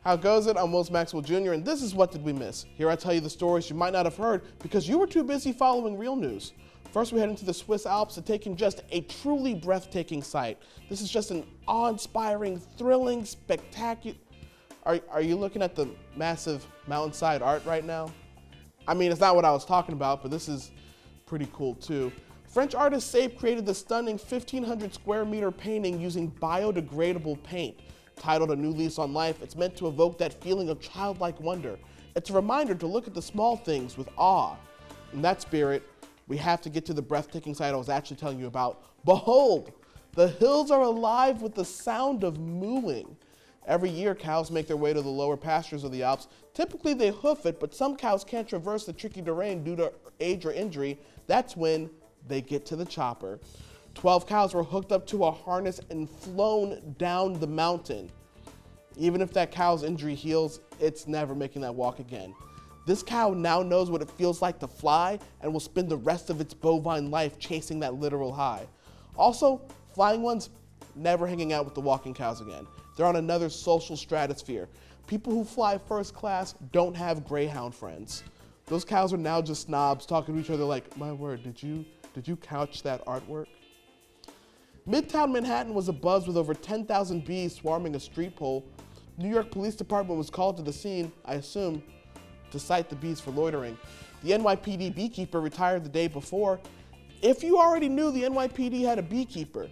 How goes it? I'm Will Maxwell Jr. and this is What Did We Miss? Here I tell you the stories you might not have heard because you were too busy following real news. First we head into the Swiss Alps to take in just a truly breathtaking sight. This is just an awe-inspiring, thrilling, spectacular... Are you looking at the massive mountainside art right now? I mean, it's not what I was talking about, but this is pretty cool too. French artist Sape created the stunning 1,500 square meter painting using biodegradable paint. Titled A New Lease on Life, it's meant to evoke that feeling of childlike wonder. It's a reminder to look at the small things with awe. In that spirit, we have to get to the breathtaking sight I was actually telling you about. Behold, the hills are alive with the sound of mooing. Every year, cows make their way to the lower pastures of the Alps. Typically, they hoof it, but some cows can't traverse the tricky terrain due to age or injury. That's when they get to the chopper. 12 cows were hooked up to a harness and flown down the mountain. Even if that cow's injury heals, it's never making that walk again. This cow now knows what it feels like to fly and will spend the rest of its bovine life chasing that literal high. Also, flying ones never hanging out with the walking cows again. They're on another social stratosphere. People who fly first class don't have greyhound friends. Those cows are now just snobs talking to each other like, my word, did you couch that artwork? Midtown Manhattan was abuzz with over 10,000 bees swarming a street pole. New York Police Department was called to the scene, I assume, to cite the bees for loitering. The NYPD beekeeper retired the day before. If you already knew the NYPD had a beekeeper,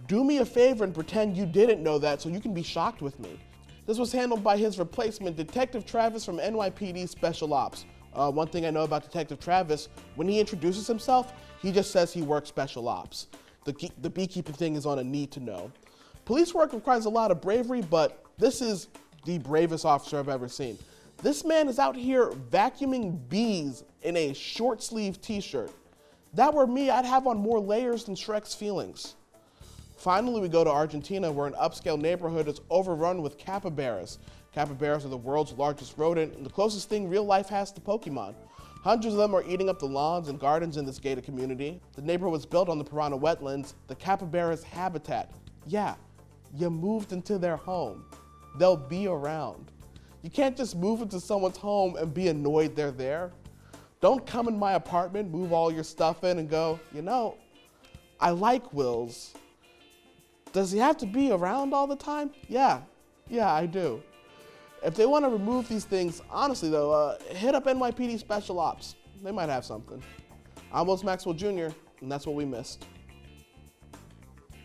do me a favor and pretend you didn't know that so you can be shocked with me. This was handled by his replacement, Detective Travis from NYPD Special Ops. One thing I know about Detective Travis, when he introduces himself, he just says he works Special Ops. The beekeeping thing is on a need to know. Police work requires a lot of bravery, but this is the bravest officer I've ever seen. This man is out here vacuuming bees in a short sleeve t-shirt. That were me, I'd have on more layers than Shrek's feelings. Finally, we go to Argentina, where an upscale neighborhood is overrun with capybaras. Capybaras are the world's largest rodent and the closest thing real life has to Pokemon. Hundreds of them are eating up the lawns and gardens in this gated community. The neighborhood was built on the Piranha wetlands, the capybara's habitat. Yeah, you moved into their home. They'll be around. You can't just move into someone's home and be annoyed they're there. Don't come in my apartment, move all your stuff in and go, you know, I like Will's. Does he have to be around all the time? Yeah, I do. If they want to remove these things, honestly though, hit up NYPD Special Ops. They might have something. I'm Will Maxwell Jr., and that's what we missed.